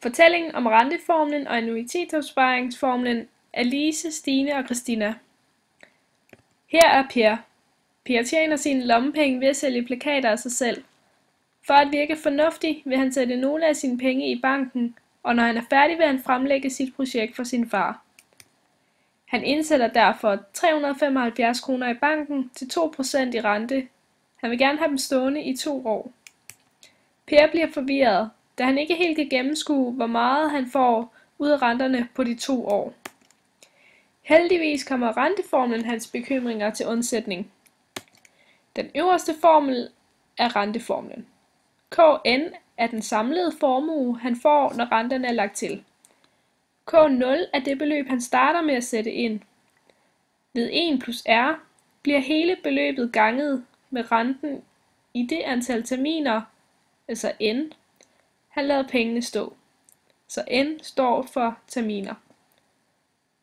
Fortællingen om renteformlen og annuitetsopsparingsformlen af Lise, Stine og Christina. Her er Per. Per tjener sine lommepenge ved at sælge plakater af sig selv. For at virke fornuftig vil han sætte nogle af sine penge i banken, og når han er færdig vil han fremlægge sit projekt for sin far. Han indsætter derfor 375 kroner i banken til 2% i rente. Han vil gerne have dem stående i 2 år. Per bliver forvirret, da han ikke helt kan gennemskue, hvor meget han får ud af renterne på de 2 år. Heldigvis kommer renteformlen hans bekymringer til undsætning. Den øverste formel er renteformlen. Kn er den samlede formue, han får, når renterne er lagt til. K0 er det beløb, han starter med at sætte ind. Ved 1 plus r bliver hele beløbet ganget med renten i det antal terminer, altså n, han lader pengene stå. Så n står for terminer.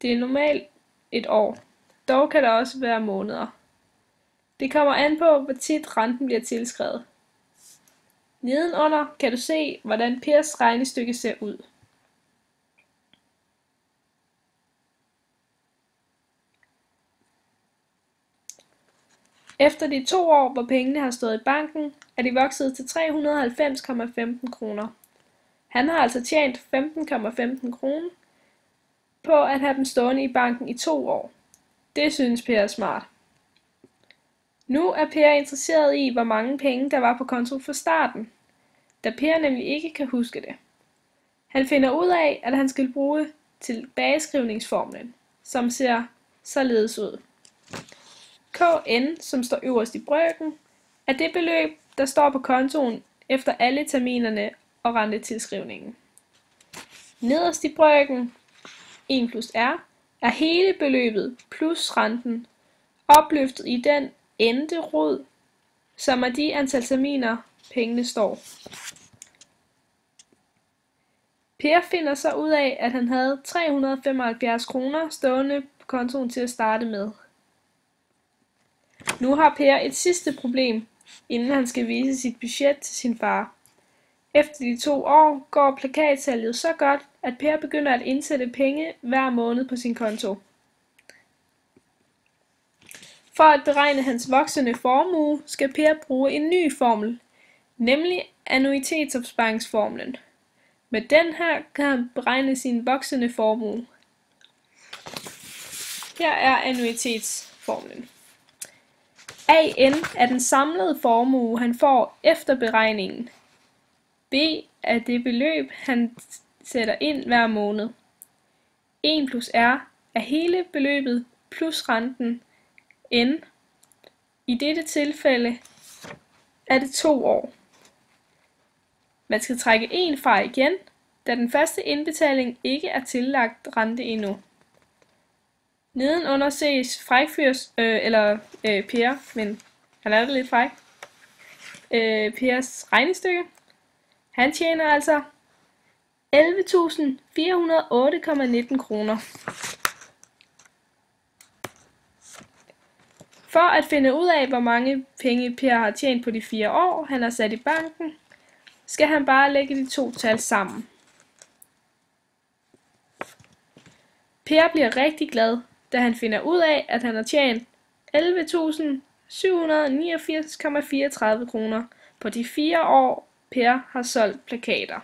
Det er normalt et år, dog kan der også være måneder. Det kommer an på, hvor tit renten bliver tilskrevet. Nedenunder kan du se, hvordan Pers regnestykke ser ud. Efter de 2 år, hvor pengene har stået i banken, er de vokset til 390,15 kroner. Han har altså tjent 15,15 kroner på at have dem stående i banken i 2 år. Det synes Per er smart. Nu er Per interesseret i, hvor mange penge der var på konto fra starten, da Per nemlig ikke kan huske det. Han finder ud af, at han skal bruge tilbageskrivningsformlen, som ser således ud. Kn, som står øverst i brøken, er det beløb, der står på kontoen efter alle terminerne og rentetilskrivningen. Nederst i brøken, 1 plus r, er hele beløbet plus renten opløftet i den endte rod, som er de antal terminer, pengene står. Per finder så ud af, at han havde 375 kroner stående på kontoen til at starte med. Nu har Per et sidste problem, inden han skal vise sit budget til sin far. Efter de 2 år går plakatsalget så godt, at Per begynder at indsætte penge hver måned på sin konto. For at beregne hans voksende formue, skal Per bruge en ny formel, nemlig annuitetsopsparingsformlen. Med den her kan han beregne sin voksende formue. Her er annuitetsformlen. AN er den samlede formue, han får efter beregningen. B er det beløb, han sætter ind hver måned. 1 plus R er hele beløbet plus renten N. I dette tilfælde er det 2 år. Man skal trække 1 fra igen, da den første indbetaling ikke er tillagt rente endnu. Nedenunder ses Per, men han er lidt fræk. Pers regnestykke. Han tjener altså 11.408,19 kroner. For at finde ud af, hvor mange penge Per har tjent på de 4 år, han har sat i banken, skal han bare lægge de 2 tal sammen. Per bliver rigtig glad, da han finder ud af, at han har tjent 11.789,34 kroner på de 4 år, Per har solgt plakater.